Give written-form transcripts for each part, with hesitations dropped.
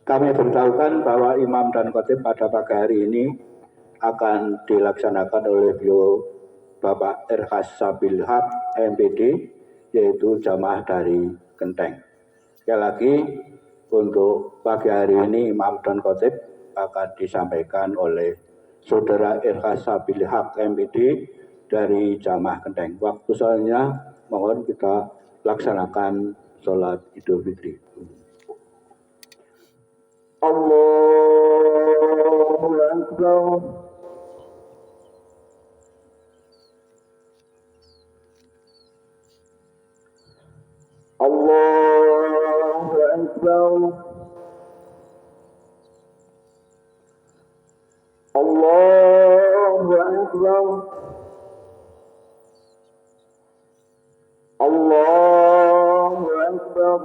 Kami beritahukan bahwa imam dan khotib pada pagi hari ini akan dilaksanakan oleh beliau Bapak Irhas Sabil Haq MPD, yaitu jamaah dari Genteng. Sekali lagi, untuk pagi hari ini imam dan khotib akan disampaikan oleh Saudara Irhas Sabil Haq MPD dari jamaah Genteng. Waktu soalnya mohon kita laksanakan sholat Idul Fitri. Allahu Akbar. Allahu Akbar. Allahu Akbar. Allahu Akbar.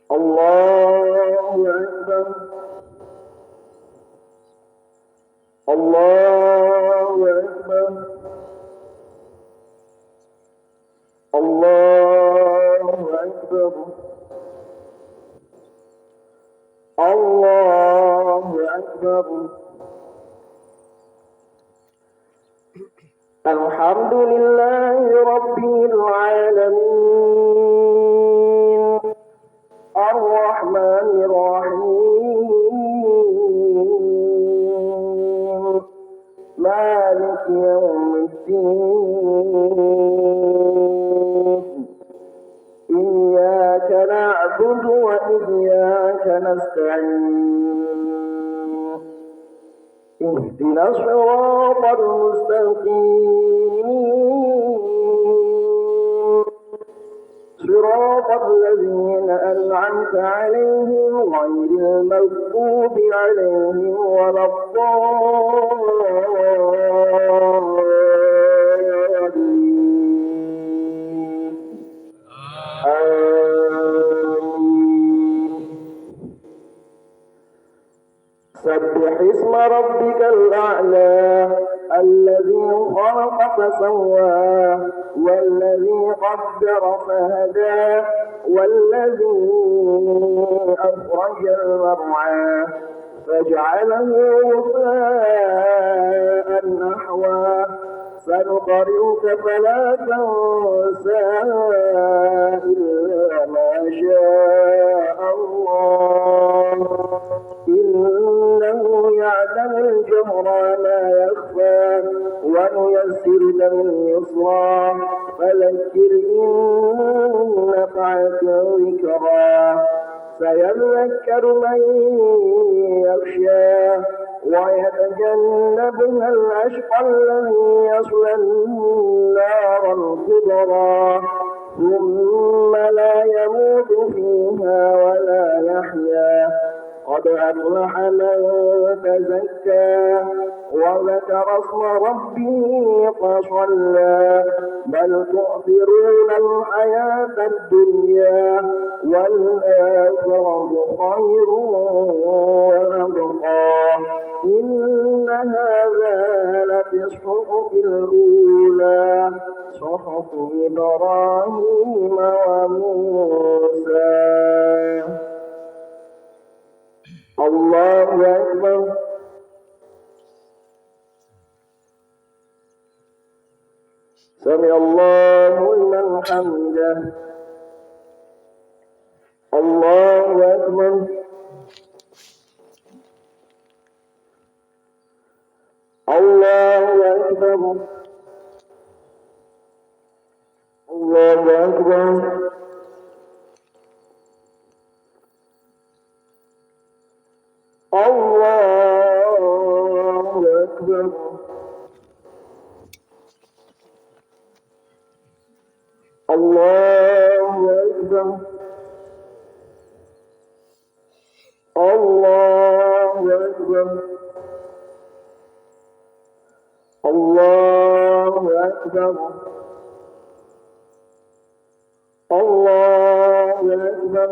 Allahu Akbar. Allahu Akbar. Allahu Akbar. Allahu Akbar. Alhamdulillahi Rabbil Alamin. Ar-Rahmanir Rahim. Maliki Yawmiddin. Iyyaka na'budu wa iyyaka nasta'in. اهدنا الصراط المستقيم صراط الذين أنعمت عليهم غير المغضوب عليهم ولا الضالين. سبح اسم ربك الأعلى الذي خلق فسوى والذي قدر فهدى والذي أخرج المرعى فجعله غثاء نحوا سنقرئك فلا تنسى إلا ما شاء الله إنه يعلم الجهر وما يخفى ونيسرك لليسرى فذكر إن نفعت الذكرى سيذكر من يخشى ويتجنبها الأشقى الذي يصلى النار الكبرى ثم لا يموت فيها ولا يحيا قد أفلح من تزكى وذكر اسم ربه فصلى بل تؤثرون الحياة الدنيا والآخرة خير وأبقى إن هذا لفي الصحف الأولى صحف إبراهيم وموسى. الله أكبر. سمع الله لمن حمده. الله أكبر. الله أكبر. الله أكبر. الله أكبر. الله أكبر. الله أكبر. الله أكبر. الله أكبر.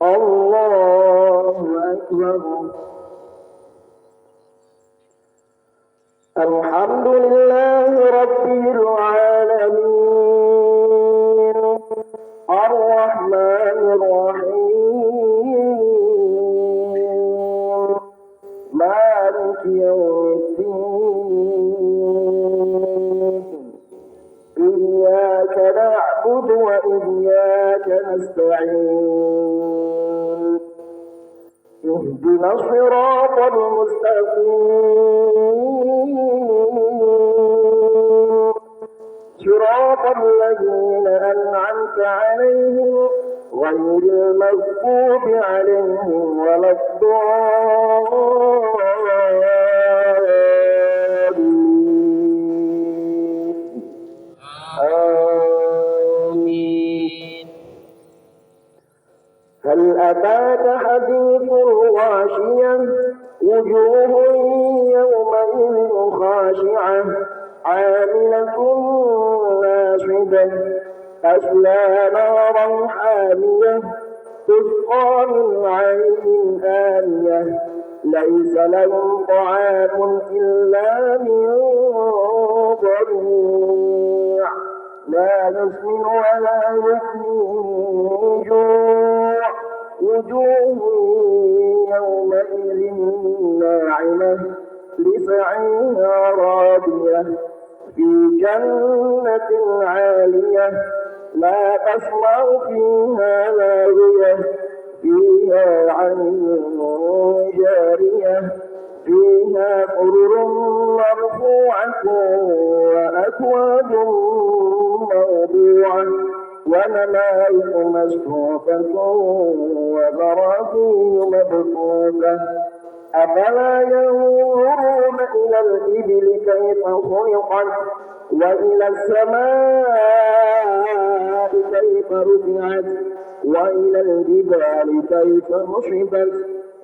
الله أكبر. الحمد لله رب العالمين الرحمن الرحيم مالك يوم الدين إياك نعبد وإياك نستعين اهدنا الصراط المستقيم صراط الذين أنعمت عليهم غير المغضوب عليهم ولا الضالين آمين. هل أتاك حديث الغاشية وجوه يومئذ خاشعة عاملة ناصبة تصلى نارا حامية تسقى من عين آنية ليس لهم طعام إلا من ضريع لا يسمن ولا يغني من جوع وجوه يومئذ ناعمة لسعيها راضية في جنة عالية لا تسمع فيها لاغية فيها عين جارية فيها سرر مرفوعة وأكواب موضوعة ونمارق مصفوفة وزرابي مبثوثة أفلا ينظرون إلى الإبل كيف خلقت وإلى السماء كيف رفعت وإلى الجبال كيف نصبت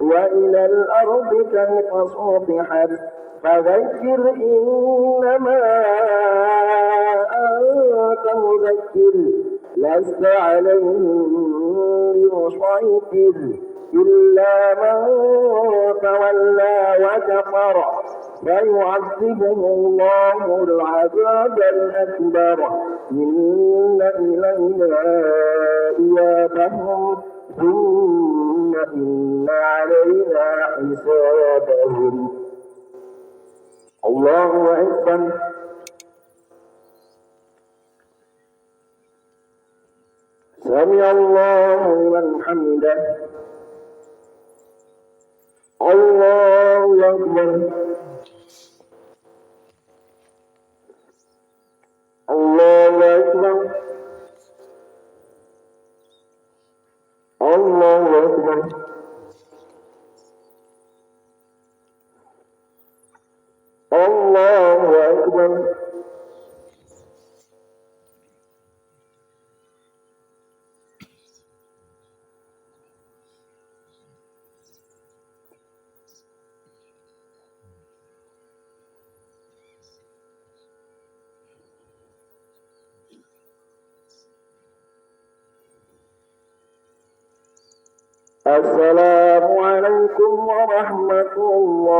وإلى الأرض كيف سطحت فذكر إنما أنت مذكر لست عليهم بمسيطر إلا من تولى وكفر فيعذبه الله العذاب الأكبر إن إلينا إيابهم ثم إن علينا حسابهم. الله أكبر. سمع الله لمن حمده. الله أكبر. الله أكبر. الله أكبر. الله أكبر. السلام عليكم ورحمة الله.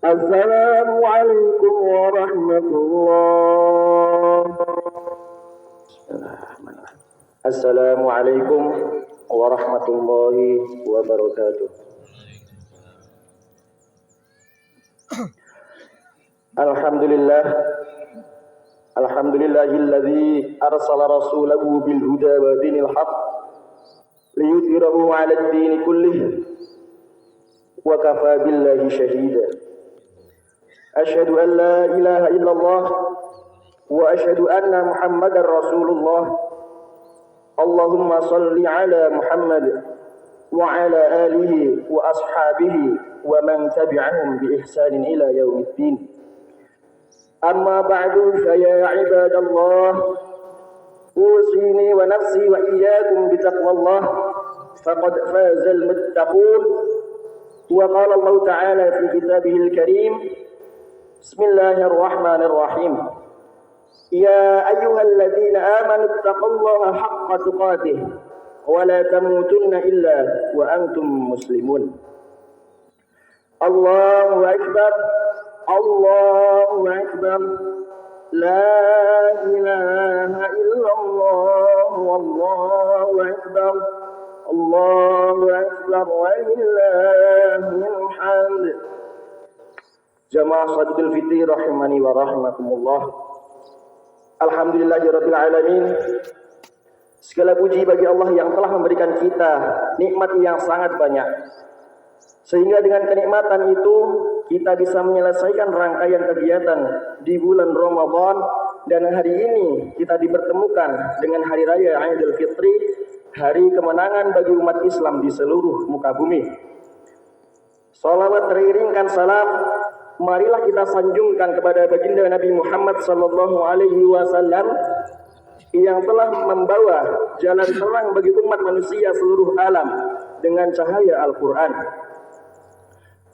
السلام عليكم ورحمة الله. السلام عليكم ورحمة الله وبركاته. Alhamdulillah. Alhamdulillahilladzi arsala rasulahu bil huda wa dinil haqq liyudhhirahu 'ala ad-din kullih wa kafa billahi shahida. Asyhadu an la ilaha illallah wa asyhadu anna Muhammadar Rasulullah. Allahumma shalli 'ala Muhammad wa 'ala alihi wa ashabihi wa man tabi'ahum bi ihsanin ila yaumiddin. أما بعد فيا عباد الله أوصيني ونفسي وإياكم بتقوى الله فقد فاز المتقون. وقال الله تعالى في كتابه الكريم بسم الله الرحمن الرحيم يا أيها الذين آمنوا اتقوا الله حق تقاته ولا تموتن إلا وأنتم مسلمون. الله أكبر. الله أكبر. لا إله إلا أكبر ولله الحمد. Jamaah Salatul Fitri rahimani wa rahimakumullah. Alhamdulillahirabbil alamin. Segala puji bagi Allah yang telah memberikan kita nikmat yang sangat banyak. Sehingga dengan kenikmatan itu kita bisa menyelesaikan rangkaian kegiatan di bulan Ramadan, dan hari ini kita dipertemukan dengan hari raya Idul Fitri, hari kemenangan bagi umat Islam di seluruh muka bumi. Salawat teriringkan salam, marilah kita sanjungkan kepada baginda Nabi Muhammad sallallahu alaihi wasallam yang telah membawa jalan terang bagi umat manusia seluruh alam dengan cahaya Al-Qur'an.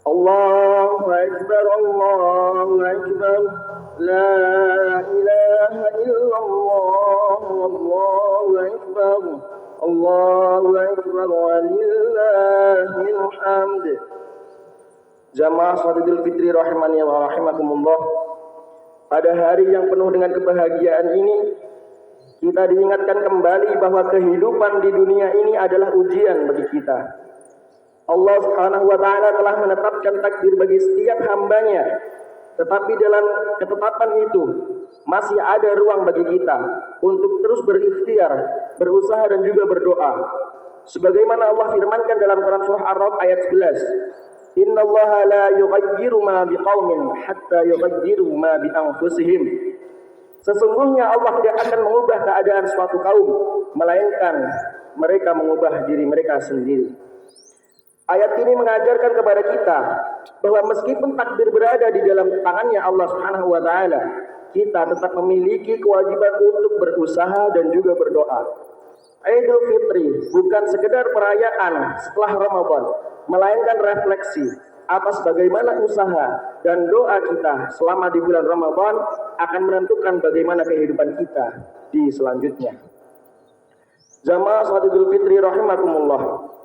Allahu Akbar, Allahu Akbar, la ilaha illallah, Allahu Akbar, Allahu Akbar, walillahil hamd. Jamaah Salatul Fitri rahimani wa rahimakumullah. Pada hari yang penuh dengan kebahagiaan ini, kita diingatkan kembali bahwa kehidupan di dunia ini adalah ujian bagi kita. Allah Subhanahu wa Ta'ala telah menetapkan takdir bagi setiap hambanya, tetapi dalam ketetapan itu masih ada ruang bagi kita untuk terus berikhtiar, berusaha dan juga berdoa. Sebagaimana Allah firmankan dalam Quran surah Ar-Ra'd ayat 11, Innallaha la yughayyiru ma biqaumin hatta yughayyiru ma bi anfusihim. Sesungguhnya Allah tidak akan mengubah keadaan suatu kaum melainkan mereka mengubah diri mereka sendiri. Ayat ini mengajarkan kepada kita bahwa meskipun takdir berada di dalam tangannya Allah Subhanahu wa Ta'ala, kita tetap memiliki kewajiban untuk berusaha dan juga berdoa. Idul Fitri bukan sekedar perayaan setelah Ramadan, melainkan refleksi atas bagaimana usaha dan doa kita selama di bulan Ramadan akan menentukan bagaimana kehidupan kita di selanjutnya. Jamaah Salatul Fitri rahimakumullah.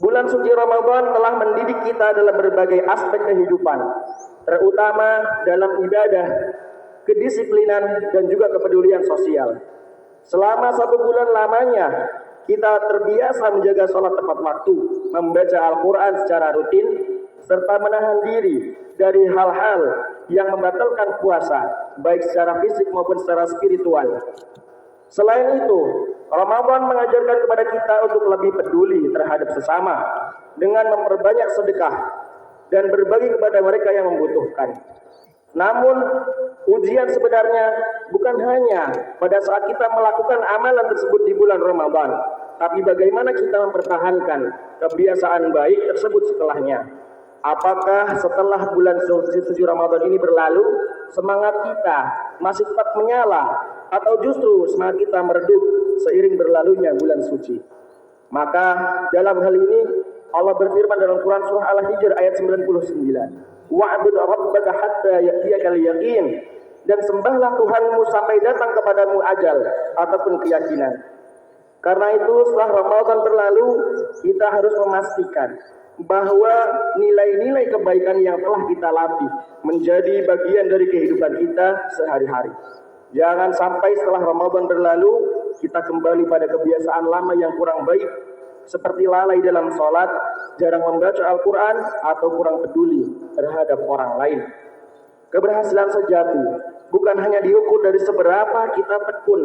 Bulan suci Ramadan telah mendidik kita dalam berbagai aspek kehidupan, terutama dalam ibadah, kedisiplinan dan juga kepedulian sosial. Selama 1 bulan lamanya, kita terbiasa menjaga sholat tepat waktu, membaca Al-Quran secara rutin, serta menahan diri dari hal-hal yang membatalkan puasa, baik secara fisik maupun secara spiritual. Selain itu, Ramadan mengajarkan kepada kita untuk lebih peduli terhadap sesama dengan memperbanyak sedekah dan berbagi kepada mereka yang membutuhkan. Namun, ujian sebenarnya bukan hanya pada saat kita melakukan amalan tersebut di bulan Ramadan, tapi bagaimana kita mempertahankan kebiasaan baik tersebut setelahnya. Apakah setelah bulan suci Ramadan ini berlalu, semangat kita masih tetap menyala, atau justru semangat kita meredup seiring berlalunya bulan suci? Maka dalam hal ini Allah berfirman dalam Quran surah Al-Hijr ayat 99, wa'bud rabbaka hatta ya'tiyakal yaqin, dan sembahlah Tuhanmu sampai datang kepadamu ajal ataupun keyakinan. Karena itu setelah Ramadan berlalu, kita harus memastikan bahwa nilai-nilai kebaikan yang telah kita latih menjadi bagian dari kehidupan kita sehari-hari. Jangan sampai setelah Ramadan berlalu, kita kembali pada kebiasaan lama yang kurang baik, seperti lalai dalam sholat, jarang membaca Al-Quran, atau kurang peduli terhadap orang lain. Keberhasilan sejati bukan hanya diukur dari seberapa kita tekun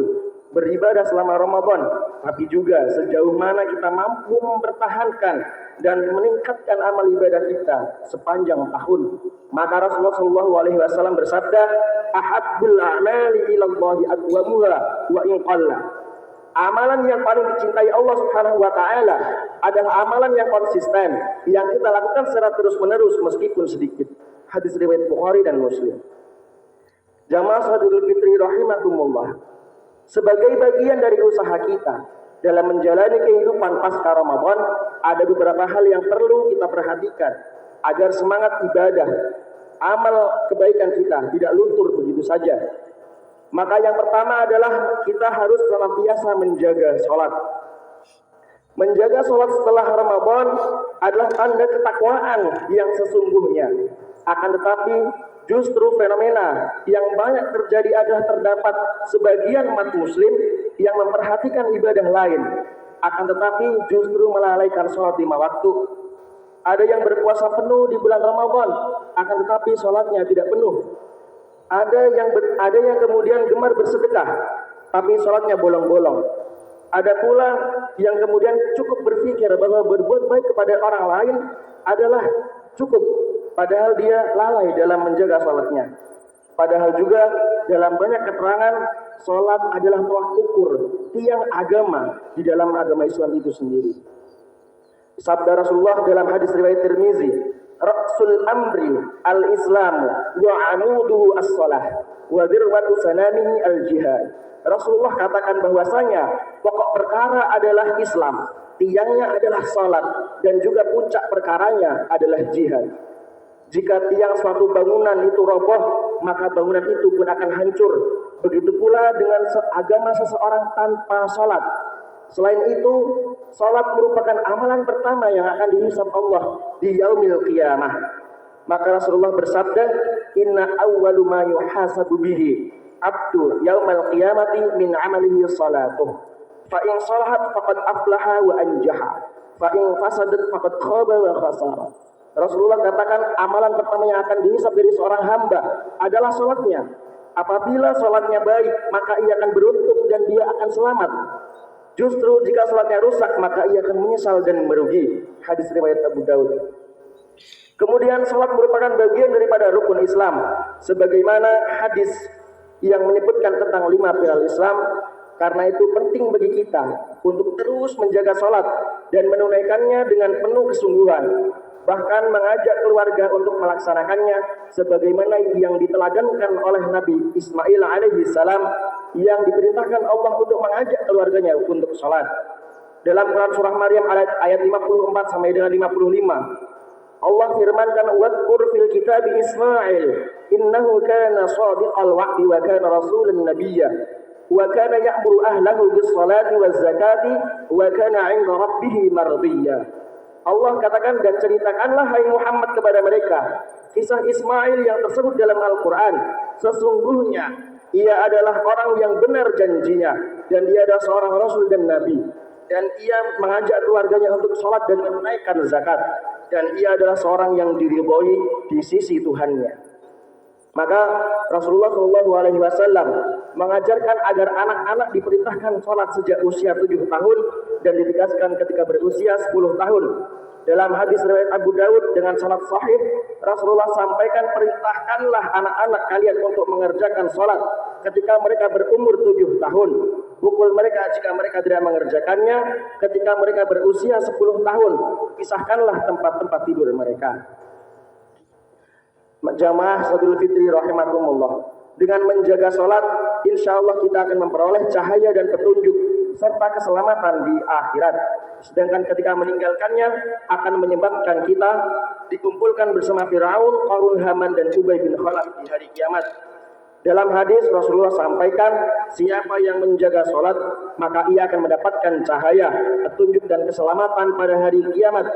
beribadah selama Ramadan, tapi juga sejauh mana kita mampu mempertahankan dan meningkatkan amal ibadah kita sepanjang tahun. Maka Rasulullah SAW bersabda, ahabbul a'mali ilallahi adwamuha wa in qalla. Amalan yang paling dicintai Allah Subhanahu wa Ta'ala adalah amalan yang konsisten, yang kita lakukan secara terus-menerus meskipun sedikit. Hadis riwayat Bukhari dan Muslim. Jamaah Salatul Fitri rahimakumullah. Sebagai bagian dari usaha kita dalam menjalani kehidupan pasca Ramadan, ada beberapa hal yang perlu kita perhatikan agar semangat ibadah, amal kebaikan kita tidak luntur begitu saja. Maka yang pertama adalah kita harus senantiasa menjaga sholat. Menjaga sholat setelah Ramadan adalah tanda ketakwaan yang sesungguhnya. Akan tetapi justru fenomena yang banyak terjadi adalah terdapat sebagian umat muslim yang memperhatikan ibadah lain, akan tetapi justru melalaikan sholat 5 waktu. Ada yang berpuasa penuh di bulan Ramadan, akan tetapi sholatnya tidak penuh. Ada yang kemudian gemar bersedekah, tapi sholatnya bolong-bolong. Ada pula yang kemudian cukup berpikir bahwa berbuat baik kepada orang lain adalah cukup, padahal dia lalai dalam menjaga sholatnya. Padahal juga dalam banyak keterangan, sholat adalah tolak ukur tiang agama di dalam agama Islam itu sendiri. Sabda Rasulullah dalam hadis riwayat Tirmizi, Ra'sul amri al-Islamu wa amuduhu as-salah wa dirwatu sanamihi al-jihad. Rasulullah katakan bahwasanya pokok perkara adalah Islam, tiangnya adalah salat, dan juga puncak perkaranya adalah jihad. Jika tiang suatu bangunan itu roboh, maka bangunan itu pun akan hancur. Begitu pula dengan agama seseorang tanpa salat. Selain itu, salat merupakan amalan pertama yang akan dihisab Allah di yaumil qiyamah. Maka Rasulullah bersabda, "Inna awwalu ma yuhasabu bihi abdu yaumal qiyamati min amalihi salatuh. Fa in salahat faqad aflaha wa anjaha, fa in fasadat faqad khaba wa khasara." Rasulullah katakan amalan pertama yang akan dihisab dari seorang hamba adalah salatnya. Apabila salatnya baik, maka ia akan beruntung dan dia akan selamat. Justru jika salatnya rusak, maka ia akan menyesal dan merugi. Hadis riwayat Abu Daud. Kemudian salat merupakan bagian daripada rukun Islam, sebagaimana hadis yang menyebutkan tentang 5 pilar Islam. Karena itu penting bagi kita untuk terus menjaga salat dan menunaikannya dengan penuh kesungguhan, bahkan mengajak keluarga untuk melaksanakannya sebagaimana yang diteladankan oleh Nabi Ismail alaihi salam yang diperintahkan Allah untuk mengajak keluarganya untuk salat. Dalam Quran surah Maryam ayat 54 sampai dengan 55, Allah firmankan, "Wadhkur fil kitabi Ismail, innahu kana shadiqal wa'di wa kana rasulan nabiyya, wa kana ya'muru ahlahu bis salati waz zakati, wa kana 'inda rabbih mardiyya." Allah katakan, dan ceritakanlah hai Muhammad kepada mereka kisah Ismail yang tersebut dalam Al-Quran. Sesungguhnya ia adalah orang yang benar janjinya, dan dia adalah seorang rasul dan nabi, dan ia mengajak keluarganya untuk sholat dan menunaikan zakat, dan ia adalah seorang yang diridhoi di sisi Tuhannya. Maka Rasulullah SAW mengajarkan agar anak-anak diperintahkan sholat sejak usia 7 tahun dan ditegaskan ketika berusia 10 tahun. Dalam hadis riwayat Abu Daud dengan sanad sahih, Rasulullah sampaikan, perintahkanlah anak-anak kalian untuk mengerjakan sholat ketika mereka berumur 7 tahun. Pukul mereka jika mereka tidak mengerjakannya ketika mereka berusia 10 tahun. Pisahkanlah tempat-tempat tidur mereka. Jamaah Salatul Fitri rahimakumullah. Dengan menjaga sholat, insya Allah kita akan memperoleh cahaya dan petunjuk serta keselamatan di akhirat. Sedangkan ketika meninggalkannya akan menyebabkan kita dikumpulkan bersama Firaun, Qarun, Haman, dan Ubay bin Khalaf di hari kiamat. Dalam hadis Rasulullah sampaikan, siapa yang menjaga sholat maka ia akan mendapatkan cahaya, petunjuk, dan keselamatan pada hari kiamat.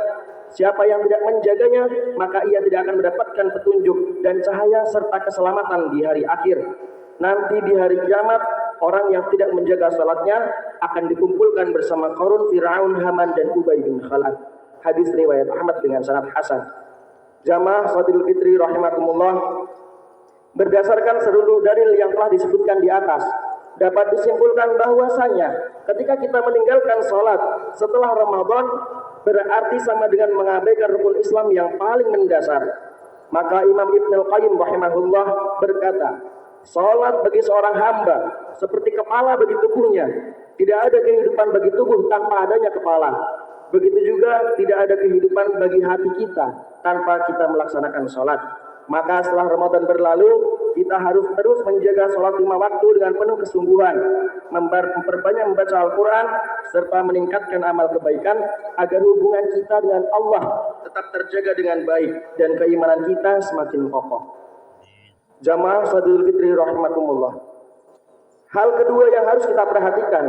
Siapa yang tidak menjaganya, maka ia tidak akan mendapatkan petunjuk dan cahaya serta keselamatan di hari akhir. Nanti di hari kiamat, orang yang tidak menjaga salatnya akan dikumpulkan bersama Qarun, Firaun, Haman, dan Ubay bin Khalaf. Hadis riwayat Ahmad dengan sanad hasan. Jamaah Salatul Fitri rahimakumullah, berdasarkan seluruh dalil yang telah disebutkan di atas, dapat disimpulkan bahwasanya ketika kita meninggalkan salat setelah Ramadan berarti sama dengan mengabaikan rukun Islam yang paling mendasar. Maka Imam Ibnul Qayyim rahimahullah berkata, salat bagi seorang hamba seperti kepala bagi tubuhnya. Tidak ada kehidupan bagi tubuh tanpa adanya kepala. Begitu juga tidak ada kehidupan bagi hati kita tanpa kita melaksanakan salat. Maka setelah Ramadan berlalu, kita harus terus menjaga sholat 5 waktu dengan penuh kesungguhan, memperbanyak membaca Al-Quran, serta meningkatkan amal kebaikan agar hubungan kita dengan Allah tetap terjaga dengan baik dan keimanan kita semakin kokoh. Jamaah Salatul Fitri rahimakumullah. Hal kedua yang harus kita perhatikan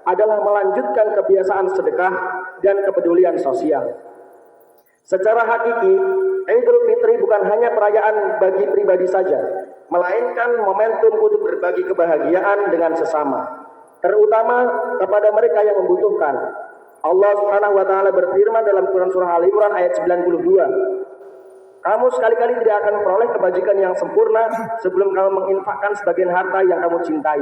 adalah melanjutkan kebiasaan sedekah dan kepedulian sosial. Secara hakiki, Idul Fitri bukan hanya perayaan bagi pribadi saja, melainkan momentum untuk berbagi kebahagiaan dengan sesama, terutama kepada mereka yang membutuhkan. Allah Subhanahu wa taala berfirman dalam Quran surah Al Imran ayat 92. Kamu sekali-kali tidak akan memperoleh kebajikan yang sempurna sebelum kamu menginfakkan sebagian harta yang kamu cintai.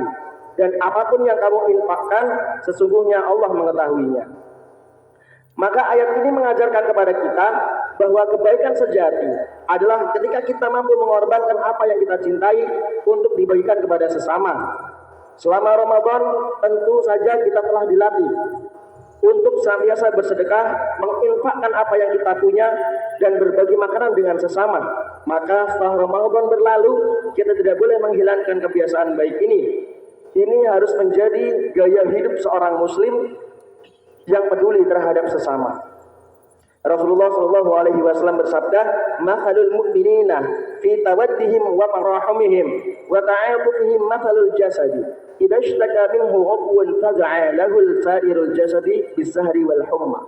Dan apapun yang kamu infakkan, sesungguhnya Allah mengetahuinya. Maka ayat ini mengajarkan kepada kita bahwa kebaikan sejati adalah ketika kita mampu mengorbankan apa yang kita cintai untuk dibagikan kepada sesama. Selama Ramadan tentu saja kita telah dilatih untuk senantiasa bersedekah, menginfakkan apa yang kita punya dan berbagi makanan dengan sesama. Maka setelah Ramadan berlalu, kita tidak boleh menghilangkan kebiasaan baik ini. Ini harus menjadi gaya hidup seorang muslim yang peduli terhadap sesama. Rasulullah Shallallahu Alaihi Wasallam bersabda, "Mathalul mu'minina fi tawaddihim wa tarahumihim wa ta'atufihim mathalul jasadi. Idza ishtaka minhu 'udwun tad'a lahul sa'irul jasadi bis-sahri wal humma."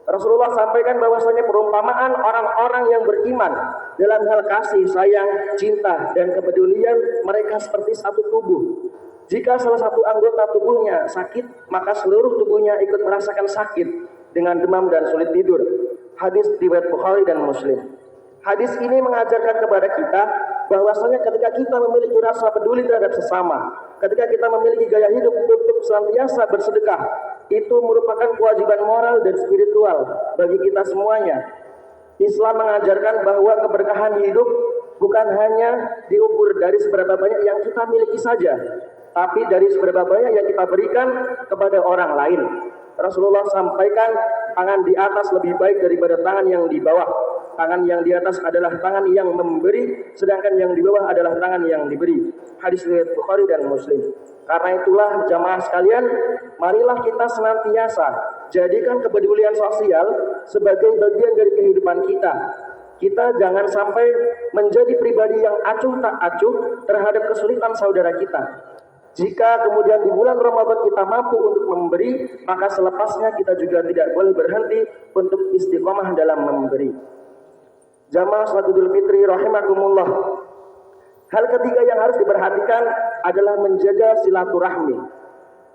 Rasulullah sampaikan bahwasanya perumpamaan orang-orang yang beriman dalam hal kasih, sayang, cinta, dan kepedulian mereka seperti satu tubuh. Jika salah satu anggota tubuhnya sakit, maka seluruh tubuhnya ikut merasakan sakit dengan demam dan sulit tidur. Hadis riwayat Bukhari dan Muslim. Hadis ini mengajarkan kepada kita bahwasanya ketika kita memiliki rasa peduli terhadap sesama, ketika kita memiliki gaya hidup untuk senantiasa bersedekah, itu merupakan kewajiban moral dan spiritual bagi kita semuanya. Islam mengajarkan bahwa keberkahan hidup bukan hanya diukur dari seberapa banyak yang kita miliki saja, tapi dari seberapa banyak yang kita berikan kepada orang lain. Rasulullah sampaikan tangan di atas lebih baik daripada tangan yang di bawah. Tangan yang di atas adalah tangan yang memberi, sedangkan yang di bawah adalah tangan yang diberi. Hadis riwayat Bukhari dan Muslim. Karena itulah jamaah sekalian, marilah kita senantiasa jadikan kepedulian sosial sebagai bagian dari kehidupan kita. Kita jangan sampai menjadi pribadi yang acuh tak acuh terhadap kesulitan saudara kita. Jika kemudian di bulan Ramadan kita mampu untuk memberi, maka selepasnya kita juga tidak boleh berhenti untuk istiqomah dalam memberi. Jamaah salat Idul Fitri rahimakumullah. Hal ketiga yang harus diperhatikan adalah menjaga silaturahmi.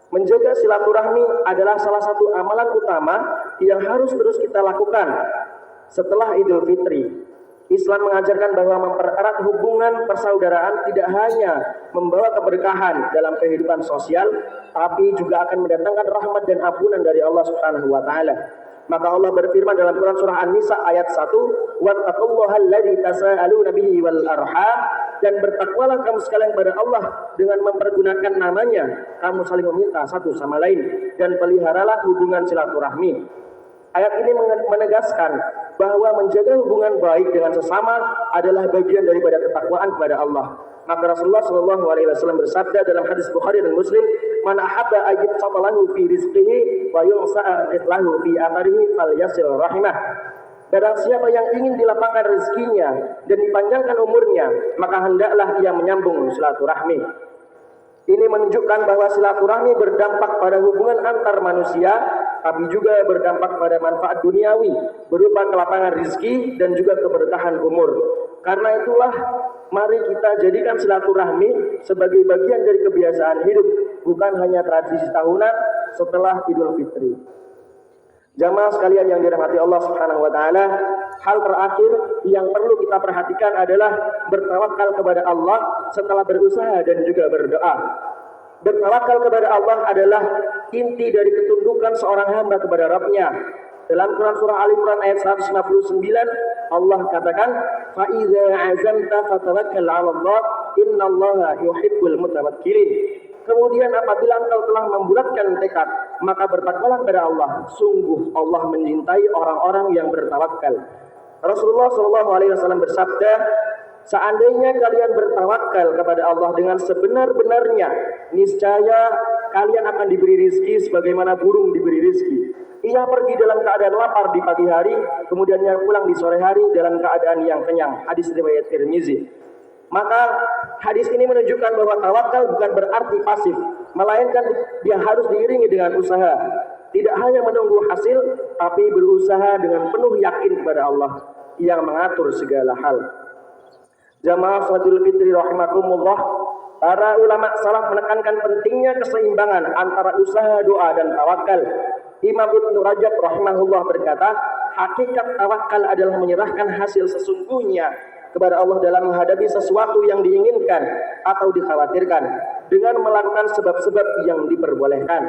Menjaga silaturahmi adalah salah satu amalan utama yang harus terus kita lakukan setelah Idul Fitri. Islam mengajarkan bahwa mempererat hubungan persaudaraan tidak hanya membawa keberkahan dalam kehidupan sosial, tapi juga akan mendatangkan rahmat dan ampunan dari Allah Subhanahu wa taala. Maka Allah berfirman dalam Quran surah An-Nisa ayat 1, "Wattaqullaha alladzi tasaaluna bihi wal arham," dan bertakwalah kamu sekalian kepada Allah dengan mempergunakan namanya, kamu saling meminta satu sama lain, dan peliharalah hubungan silaturahmi. Ayat ini menegaskan bahwa menjaga hubungan baik dengan sesama adalah bagian daripada ketakwaan kepada Allah. Maka Rasulullah Shallallahu Alaihi Wasallam bersabda dalam hadis Bukhari dan Muslim, "Man ahabba ajib satalahu fi rizqihi wa yunsa'a lahu fi atharihi falyasil rahimah." Barang siapa yang ingin dilapangkan rezekinya dan dipanjangkan umurnya, maka hendaklah ia menyambung silaturahmi. Ini menunjukkan bahwa silaturahmi berdampak pada hubungan antar manusia, tapi juga berdampak pada manfaat duniawi berupa kelapangan rezeki dan juga keberkahan umur. Karena itulah, mari kita jadikan silaturahmi sebagai bagian dari kebiasaan hidup, bukan hanya tradisi tahunan setelah Idul Fitri. Jamaah sekalian yang dirahmati Allah Subhanahu wa taala, hal terakhir yang perlu kita perhatikan adalah bertawakal kepada Allah setelah berusaha dan juga berdoa. Bertawakal kepada Allah adalah inti dari ketundukan seorang hamba kepada Rabb-Nya. Dalam Quran surah Al Imran ayat 159, Allah katakan, "Fa idza 'azamta fatawakkal 'ala Allah, innallaha yuhibbul mutawakkilin." Kemudian apabila engkau telah membulatkan tekad, maka bertakwalah kepada Allah. Sungguh Allah mencintai orang-orang yang bertawakal. Rasulullah Shallallahu Alaihi Wasallam bersabda, seandainya kalian bertawakal kepada Allah dengan sebenar-benarnya, niscaya kalian akan diberi rizki sebagaimana burung diberi rizki. Ia pergi dalam keadaan lapar di pagi hari, kemudian ia pulang di sore hari dalam keadaan yang kenyang. Hadis riwayat Tirmizi. Maka hadis ini menunjukkan bahwa tawakal bukan berarti pasif, melainkan dia harus diiringi dengan usaha. Tidak hanya menunggu hasil, tapi berusaha dengan penuh yakin kepada Allah yang mengatur segala hal. Jamaah salatul fitri rahimakumullah, para ulama salaf menekankan pentingnya keseimbangan antara usaha, doa, dan tawakal. Imam Ibnu Rajab rahimahullah berkata, hakikat tawakal adalah menyerahkan hasil sesungguhnya kepada Allah dalam menghadapi sesuatu yang diinginkan atau dikhawatirkan dengan melakukan sebab-sebab yang diperbolehkan.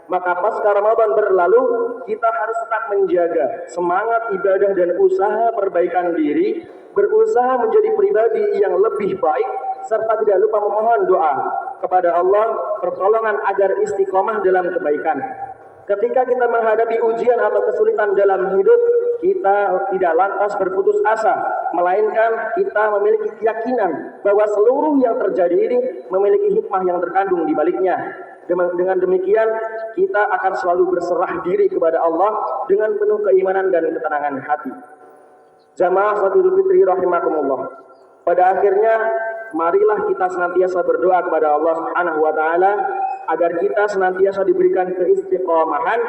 Maka pasca Ramadan berlalu, kita harus tetap menjaga semangat ibadah dan usaha perbaikan diri, berusaha menjadi pribadi yang lebih baik, serta tidak lupa memohon doa kepada Allah pertolongan agar istiqomah dalam kebaikan. Ketika kita menghadapi ujian atau kesulitan dalam hidup, kita tidak lantas berputus asa, melainkan kita memiliki keyakinan bahwa seluruh yang terjadi ini memiliki hikmah yang terkandung di baliknya. Dengan demikian, kita akan selalu berserah diri kepada Allah dengan penuh keimanan dan ketenangan hati. Jamaah Salat Idul Fitri rahimakumullah. Pada akhirnya, marilah kita senantiasa berdoa kepada Allah Subhanahu wa taala agar kita senantiasa diberikan keistiqomahan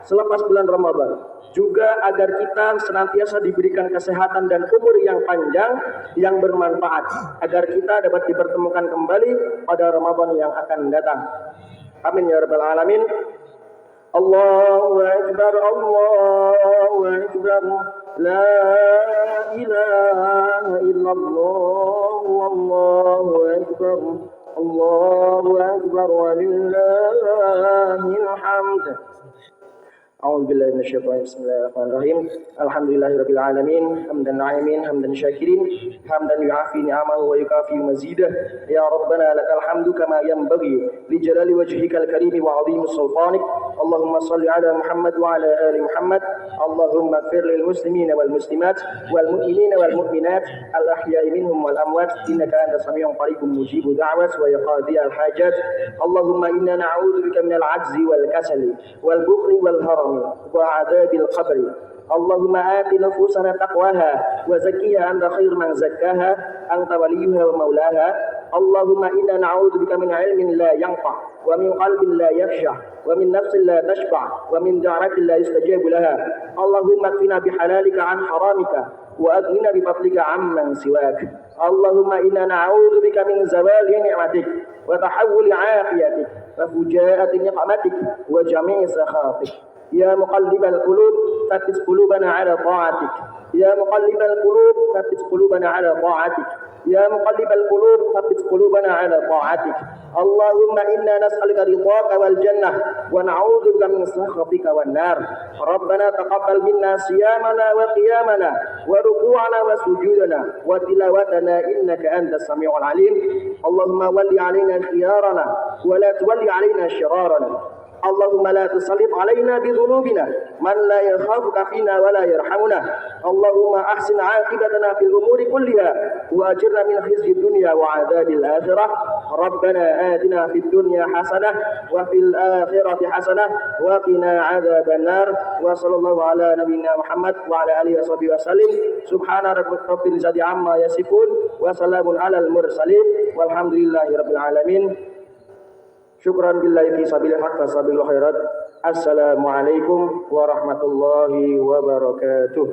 selepas bulan Ramadan. Juga agar kita senantiasa diberikan kesehatan dan umur yang panjang yang bermanfaat, agar kita dapat dipertemukan kembali pada Ramadan yang akan datang. Amin ya rabbal alamin. Allahu akbar, Allahu akbar, la ilaha illallah, wallahu akbar, Allahu akbar, walillahil hamd. أعوذ بالله من الشيطان بسم الله الرحمن الرحيم الحمد لله رب العالمين حمدا ناعمين حمدا شاكرين حمدا يعافي نعمه ويكافي مزيده يا ربنا لك الحمد كما ينبغي لجلال وجهك الكريم وعظيم سلطانك اللهم صل على محمد وعلى آل محمد اللهم اغفر للمسلمين والمسلمات والمؤمنين والمؤمنات الأحياء منهم والأموات إنك أنت سميع قريب مجيب دعوة ويقاضي الحاجات اللهم إنا نعوذ بك من العجز والكسل والبخل والهرم وعذاب القبر اللهم آت نفوسنا تقواها وزكيها أنت خير من زكاها أنت وليها ومولاها اللهم إنا نعوذ بك من علم لا ينفع ومن قلب لا يخشع ومن نفس لا تشبع ومن دعوة لا يستجاب لها اللهم اكفنا بحلالك عن حرامك وأغننا بفضلك عمن سواك اللهم إنا نعوذ بك من زوال نعمتك وتحول عافيتك وفجاءة نقمتك وجميع سخاطك يا مقلب القلوب ثبت قلوبنا على طاعتك يا مقلب القلوب ثبت قلوبنا على طاعتك يا مقلب القلوب ثبت قلوبنا على طاعتك اللهم إنا نسألك رضاك والجنة ونعوذ بك من سخطك والنار ربنا تقبل منا صيامنا وقيامنا وركوعنا وسجودنا وتلاوتنا إنك أنت السميع العليم اللهم ول علينا خيارنا ولا تولي علينا شرارنا اللهم لا تسلط علينا بذنوبنا من لا يخافك فينا ولا يرحمنا اللهم أحسن عاقبتنا في الأمور كلها وأجرنا من خزي الدنيا وعذاب الآخرة ربنا آتنا في الدنيا حسنة وفي الآخرة حسنة وقنا عذاب النار وصلى الله على نبينا محمد وعلى آله وصحبه وسلم سبحان ربك رب العزة عما يصفون وسلام على المرسلين والحمد لله رب العالمين. Syukran billahi fi sabilil haq wa sabil khairat. Assalamualaikum warahmatullahi wabarakatuh.